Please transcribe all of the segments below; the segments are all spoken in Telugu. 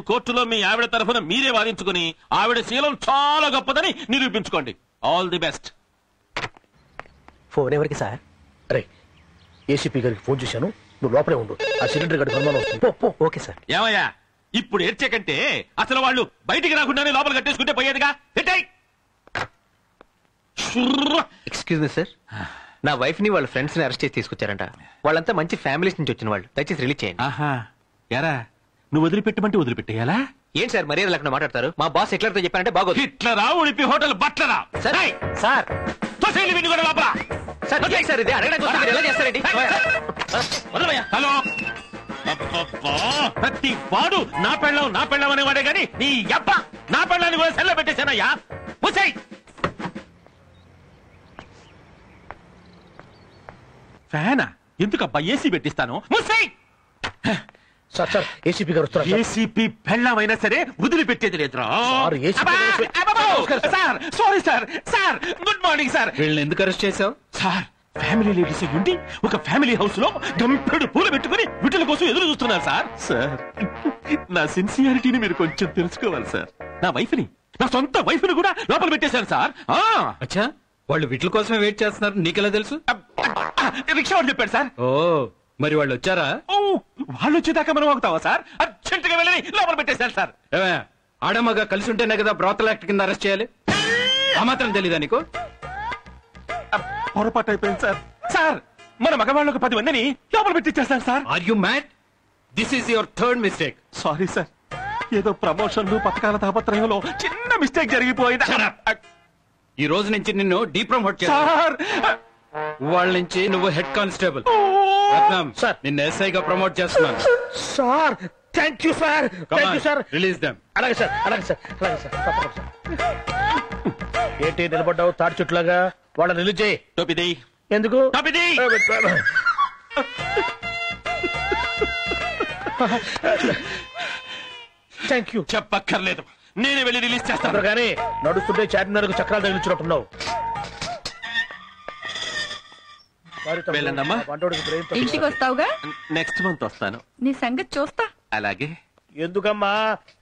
కోర్టులో మీ ఆవిడ తరఫున మీరే వాదించుకుని ఆవిడ శీలం చాలా గొప్పదని నిరూపించుకోండి. All the best. ఫోన్ ఎవరికి సార్? అరే ఏసీపీ గారికి ఫోన్ చేశాను, నువ్వు లోపలే ఉండు. ఆ సిలిండర్ గడి అనుమానం వస్తుంది. Okay sir. ఏమయ్యా ఇప్పుడు ఏడ్చేకంటే అసలు వాళ్ళు బయటికి రాకుండానే లోపల కట్టేసుకుంటే పోయేదిగా. ఎక్స్క్యూజ్ మీ సార్, నా వైఫ్ ని వాళ్ళ ఫ్రెండ్స్ ని అరెస్ట్ చేసి తీసుకొచ్చారంట. వాళ్ళంతా మంచి ఫ్యామిలీస్ నుంచి వచ్చిన వాళ్ళు. దయచేసి రిలీజ్ చేయండి. ఆహా ఎరా నువ్వు వదిలిపెట్టమంటే వదిలిపెట్టేయాలా? ఏంటి సార్ మర్యాద లేకుండా మాట్లాడతారు? మా బాస్ హిట్లర్ తో చెప్పారంటే బాగోదు. హిట్లరా ఉడిపి హోటల్ బట్లరా? సార్ సార్ లోపల సార్ సార్ ఇది అడగడానికి వస్తే మీరు ఎలా చేస్తారండి? హలో ప్రతి వాడు నా పెళ్ళం అనేవాడే గాని నీ అబ్బ నా పెళ్ళాన్ని కూడా సెల్ల పెట్టేశానయ్యా. ఫ్యానా ఎందుకబ్బా ఏసీ పెట్టిస్తాను. సార్ సార్ ఏసీపీ గారు వస్తారు. ఏసీపీ పెళ్ళమైనా సరే వదిలిపెట్టేది లేదురా. Sir sorry sir. Sir good morning sir. వీళ్ళని ఎందుకు అరెస్ట్ చేశావు? సార్ ఫ్యామిలీ లేడీస్ ఉండి ఒక ఫ్యామిలీ హౌస్ లో గంపెడు పూలు పెట్టుకుని విటుల కోసం ఎదురు చూస్తున్నారు సార్. సార్ నా సిన్సియారిటీని మీరు కొంచెం తెలుసుకోవాలి సార్. నా వైఫ్ ని నా సొంత వైఫ్ ని కూడా లోపల పెట్టేశారు సార్. అచ్చా వాళ్ళు వీటి కోసమే వెయిట్ చేస్తున్నారు నీకెలా తెలుసు? రిక్షా వాడు చెప్పాడు సార్. ఓ మరి వాళ్ళు వచ్చారా? వాళ్ళు వచ్చేదాకా మనం ఆగుతావా సార్? అర్జెంట్ గా వెళ్ళి లోపల పెట్టేశారు సార్. ఆడమగా కలిసి ఉంటేనే కదా బ్రోతల్ యాక్ట్ కింద అరెస్ట్ చేయాలి. ఆ మాత్రం తెలీదా నీకు? పొరపాటు అయిపోయింది సార్. సార్ మన మగవాళ్ళకు 10 మందిని లోపల పెట్టించేస్తారు sir. Are you mad? This is your third mistake. Sorry sir, ఏదో ప్రమోషన్లు పథకాల తాపత్రయంలో చిన్న మిస్టేక్ జరిగిపోయింది. ఈ రోజు నుంచి నిన్ను డీప్రమోట్ సార్. వాళ్ళ నుంచి నువ్వు హెడ్ కానిస్టేబుల్. సార్ నిన్ను ఎస్ఐగా ప్రమోట్ చేస్తున్నాను. Sir thank you sir. Thank you sir. Release them. అలాగే సార్ అలాగే సార్ అలాగే సార్ తప్పకుండా సార్. ఏంటి నిలబడ్డావు తాడి చుట్లాగా? వాళ్ళని రిలీజ్ చేయి. టోపిది ఎందుకు? టోపిది థ్యాంక్ యూ. చెప్పక్కర్లేదు, నేనే వెళ్ళి రిలీజ్ చేస్తాను. కానీ నడుస్తుంటే చార్మినార్కు చక్రాలు తగిలించినట్టున్నావు. వెళ్ళండమ్మా. ఇంటికి వస్తావుగా? నెక్స్ట్ మంత్ వస్తాను. నీ సంగతి చూస్తా. అలాగే. ఎందుకమ్మా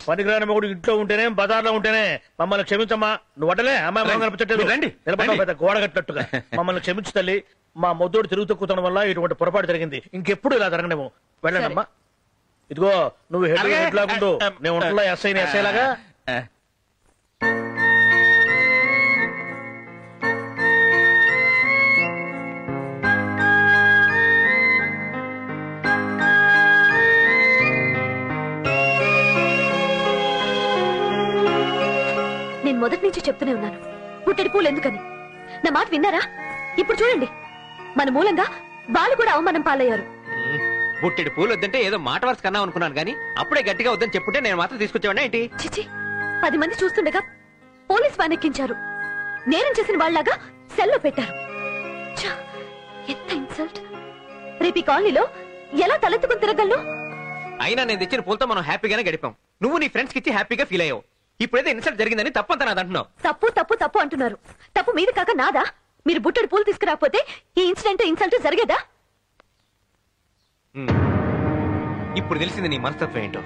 పనికిరాని మొగుడు ఇంట్లో ఉంటేనే బజార్లో ఉంటేనే మమ్మల్ని క్షమించమ్మా. నువ్వు అడలే అమ్మాయి నిలబడ్డావు పెద్ద గోడ కట్టినట్టుగా. మమ్మల్ని క్షమించు తల్లి. మా మొద్దోడు తిరుగు తక్కువడం వల్ల ఇటువంటి పొరపాటు జరిగింది. ఇంకెప్పుడు ఇలా జరగనేమో. వెళ్ళండమ్మా. ఇదిగో నువ్వు హెడ్ లాగుండు, నేను ఉంటున్నా ఎస్ఐ లాగా. నేను మొదటి నుంచి చెప్తూనే ఉన్నాను పుట్టెడి పూలు ఎందుకని. నా మాట విన్నారా? ఇప్పుడు చూడండి, మన మూలంగా వాళ్ళు కూడా అవమానం పాలయ్యారు. బుట్టెడు పూలు వద్దంటే ఏదో మాట వరుస కన్నా అనుకున్నాను కానీ అప్పుడే గట్టిగా వద్దని చెప్పుంటే నేను మాత్రం తీసుకొచ్చావన్నా ఏంటి? చిచి, 10 మంది చూస్తుండగా పోలీస్ వ్యాన్ ఎక్కించారు. నేరం చేసిన వాళ్ళలాగా సెల్లో పెట్టారు. ఎంత ఇన్సల్ట్. రేపు ఈ కాలనీలో ఎలా తలెత్తుకుని తిరగలను? అయినా నేను తెచ్చిన పూలతో మనం హ్యాపీగానే గడిపాం. నువ్వు నీ ఫ్రెండ్స్ కి ఇచ్చి హ్యాపీగా ఫీల్ అయ్యావు. ఇప్పుడైతే ఇన్సల్ట్ జరిగిందని తప్పంతా నాది అంటున్నావు. తప్పు తప్పు తప్పు అంటున్నారు. తప్పు మీది కాక నాదా? మీరు బుట్టెడు పూలు తీసుకురాకపోతే ఈ ఇన్సిడెంట్ జరిగేదా? ఇప్పుడు తెలిసింది నీ మనస్తత్వం ఏంటో.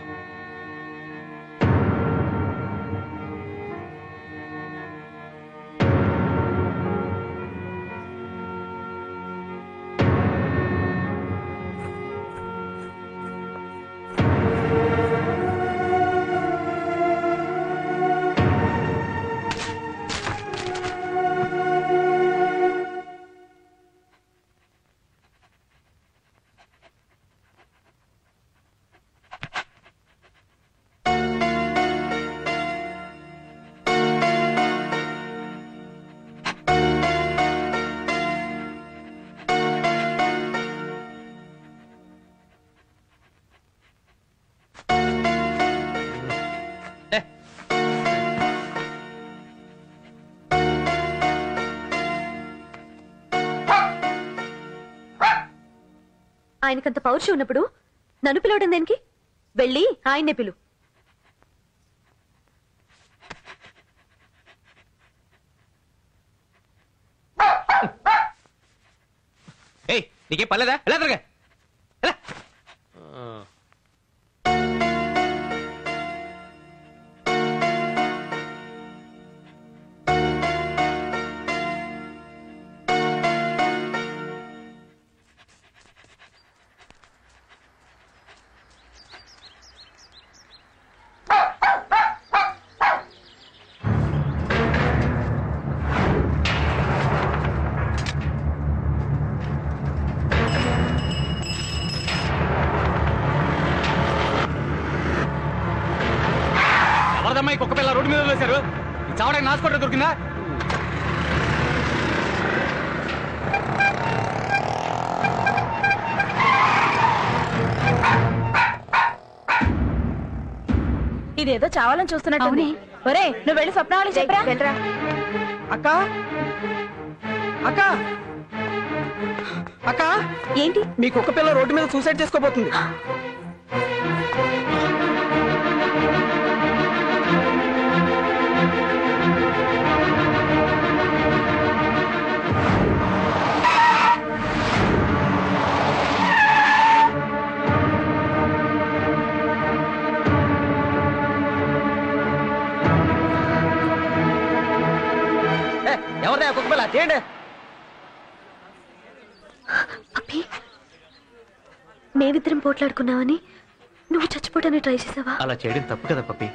ఆయనకంత పౌరుషం ఉన్నప్పుడు నన్ను పిలవడం దేనికి? వెళ్ళి ఆయన్నే పిలు. నీకే పర్లేదా? ఎలా తిరగా ఈ కుక్క పిల్ల రోడ్డు మీద వేశారు? ఈ చావడానికి నాసుకోవడం దొరికిందా? ఇదేదో చావాలని చూస్తున్నట్టు ఒరే నువ్వు వెళ్ళి స్వప్న వాళ్ళకి చెప్పరా వెళ్ళరా. అక్క అక్క అక్క, ఏంటి? మీ కుక్క పిల్ల రోడ్డు మీద సూసైడ్ చేసుకోబోతుంది. ఎవరిదా కుక్క పిల్ల? తీయండి. అప్పి, మేమిద్దరం పోట్లాడుకున్నావని నువ్వు చచ్చిపోవడానికి ట్రై చేసావా? అలా చేయడం తప్పు కదా పప్పి.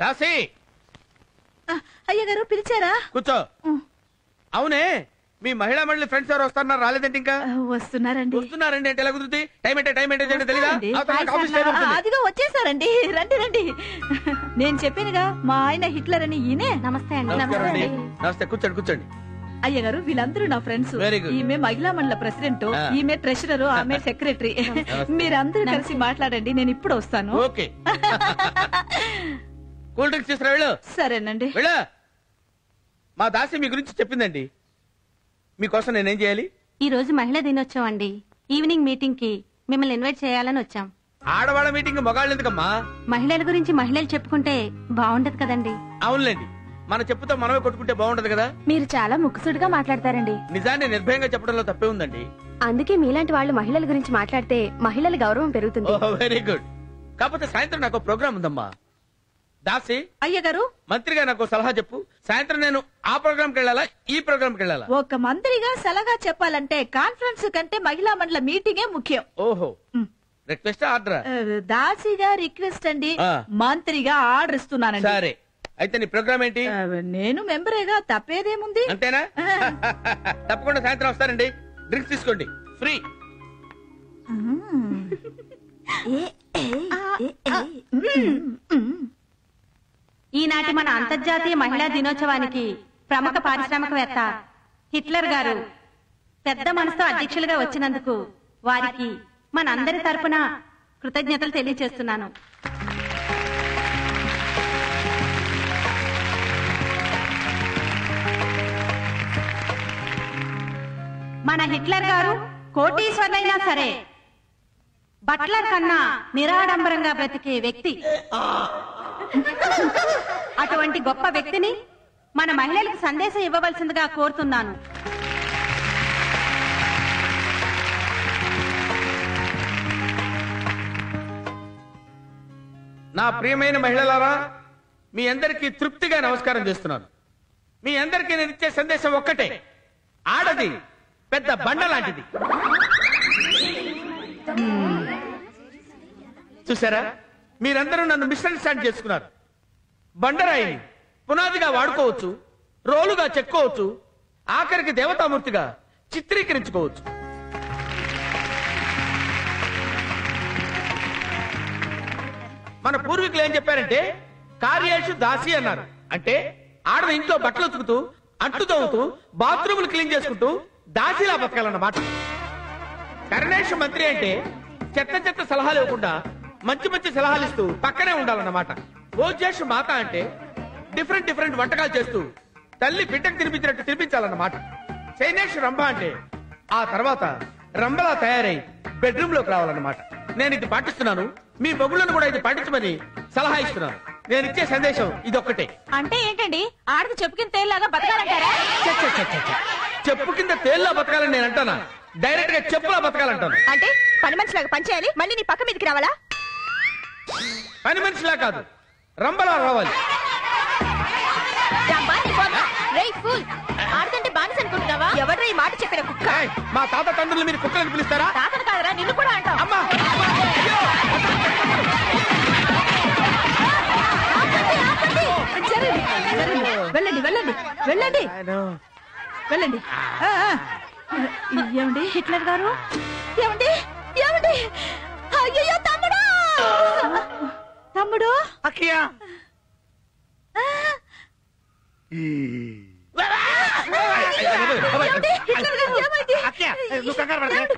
దాసి అయ్యగారు పిలిచారా? కూర్చో. అవునే, మీ మహిళా మండలి ఫ్రెండ్స్ ఎవరు వస్తున్నారు? రాలేదంటే ఇంకా వస్తున్నారండి. వస్తున్నారండి అంటే ఎలా కుదురుతుంది? టైం అంటే తెలీదా? ఆఫీస్ టైం అవుతుంది. అదిగో వచ్చేసారండి. రండి రండి. నేను చెప్పానుగా మా ఆయన హిట్లర్ అని. ఈయనే. నమస్తే నమస్కారం అండి. నమస్తే, కూర్చోండి కూర్చోండి. అయ్యగారు వీళ్ళందరూ నా ఫ్రెండ్స్. Very good. ఈమె మహిళా మండల ప్రెసిడెంట్, ఈమె ట్రెషరర్, ఆమె సెక్రటరీ. మీరందరూ కలిసి మాట్లాడండి, నేను ఇప్పుడు వస్తాను. ఓకే. కూల్ డ్రింక్స్ తీసుకురా వెళ్ళు. సరేనండి. వెళ్ళు. మా దాసి మీ గురించి చెప్పిందండి. మీకోసం నేనేం చేయాలి? ఈ రోజు మహిళా దినోత్సవం అండి. ఈవినింగ్ మీటింగ్ కి మిమ్మల్ని ఇన్వైట్ చేయాలని వచ్చాం. ఆడవాళ్ళ మీటింగ్ మగాళ్ళు ఎందుకమ్మా? మహిళల గురించి మహిళలు చెప్పుకుంటే బాగుంటది కదండి. అవునులేండి, మన చెప్పుతో మనమే కొట్టుకుంటే బాగుంటది కదా. మీరు చాలా ముక్కుసుడిగా మాట్లాడతారండి. నిజాన్ని నిర్భయంగా చెప్పడంలో తప్పే ఉందండి. అందుకే మీలాంటి వాళ్ళు మహిళల గురించి మాట్లాడితే మహిళల గౌరవం పెరుగుతుంది. Very good. కాకపోతే సాయంత్రం నాకు ప్రోగ్రామ్ ఉందమ్మా. దాసి, అయ్యగారు మంత్రిగా నాకు సలహా చెప్పు. సాయంత్రం నేను ఆ ప్రోగ్రామ్ కి వెళ్ళాలా, ఈ ప్రోగ్రామ్ కి వెళ్ళాలా? ఒక మంత్రిగా సలహా చెప్పాలంటే కాన్ఫరెన్స్ కంటే మహిళా మండల మీటింగే ముఖ్యం. ఓహో, రిక్వెస్ట్ ఆర్డర్? దాసిగా రిక్వెస్ట్ అండి, మంత్రిగా ఆర్డర్ ఇస్తున్నానండి. సరే, అయితే నీ ప్రోగ్రామ్ ఏంటి? నేను మెంబరేగా, తప్పేదేముంది? అంతేనా? తప్పకుండా సాయంత్రం వస్తారండి. డ్రింక్స్ తీసుకోండి, ఫ్రీ. ఈనాటి మన అంతర్జాతీయ మహిళా దినోత్సవానికి ప్రముఖ పారిశ్రామికవేత్త హిట్లర్ గారు పెద్ద మనసుతో అధ్యక్షులుగా వచ్చినందుకు వారికి మనందరి తరపున కృతజ్ఞతలు తెలియజేస్తున్నాను. మన హిట్లర్ గారు కోటీశ్వరులైనా సరే బట్లర్ కన్నా నిరాడంబరంగా బ్రతికే వ్యక్తి. అటువంటి గొప్ప వ్యక్తిని మన మహిళలకు సందేశం ఇవ్వవలసిందిగా కోరుతున్నాను. నా ప్రియమైన మహిళలారా, మీ అందరికీ తృప్తిగా నమస్కారం చేస్తున్నాను. మీ అందరికీ నేను ఇచ్చే సందేశం ఒక్కటే, ఆడది పెద్ద బండ లాంటిది. చూసారా, మీరందరూ నన్ను మిస్అండర్స్టాండ్ చేసుకున్నారు. బండరాయిని పునాదిగా వాడుకోవచ్చు, రోలుగా చెక్కోవచ్చు, ఆఖరికి దేవతామూర్తిగా చిత్రీకరించుకోవచ్చు. మన పూర్వీకులు ఏం చెప్పారంటే కార్యేషు దాసి అన్నారు. అంటే ఆడది ఇంట్లో బట్టలు ఉతుకుతూ, అంట్లు తవ్వుతూ, బాత్రూములు క్లీన్ చేసుకుంటూ దాసిలా బతకాలన్నమాట. కరణేష్ మంత్రి అంటే చెత్త చెత్త సలహాలు ఇవ్వకుండా మంచి మంచి సలహాలు ఇస్తూ పక్కనే ఉండాలన్నమాట. భోజేష్ మాత అంటే డిఫరెంట్ డిఫరెంట్ వంటకాలు చేస్తూ తల్లి బిడ్డకు తినిపించినట్టు తినిపించాలన్నమాట. చైనేష్ రంభ అంటే ఆ తర్వాత రంభలా తయారై బెడ్రూమ్ లోకి రావాలన్నమాట. నేను ఇది పాటిస్తున్నాను, మీ బొగులను కూడా ఇది పాటించమని సలహా ఇస్తున్నాను. నేను ఇచ్చే సందేశం ఇది ఒక్కటే. అంటే ఏంటండి, ఆడది చెప్పు కింద తేలిలాగా బతకాలంటారా? చెప్పు కింద తేల్లా బతకాలని నేను అంటానా? డైరెక్ట్ గా చెప్పులా బతకాలంటాను. అంటే పని మనిషిలాగా పనిచేయాలి, మళ్ళీ నీ పక్క మీదకి రావాలా? పని మనిషిలా కాదు, రంబలా రావాలి. ఆడదంటే బానిస అనుకుంటున్నావా? ఎవడ్రా ఈ మాట చెప్పిన కుక్క? ఏయ్, మా తాత తండ్రులు మీరు కుక్కలను పిలుస్తారా? తాతను కాదరా, నిన్ను కూడా అంటావు. అమ్మా, అమ్మా, అయ్యో! వెళ్ళండి వెళ్ళండి ఏమండి హిట్లర్ గారు ఏమండి ఏమండి అయ్యో తమ్ముడు తమ్ముడు అక్కయ్య ఏమండి? హిట్లర్ గారు ఏమైంది? అక్కయ్య నువ్వు కంగారు పడకే.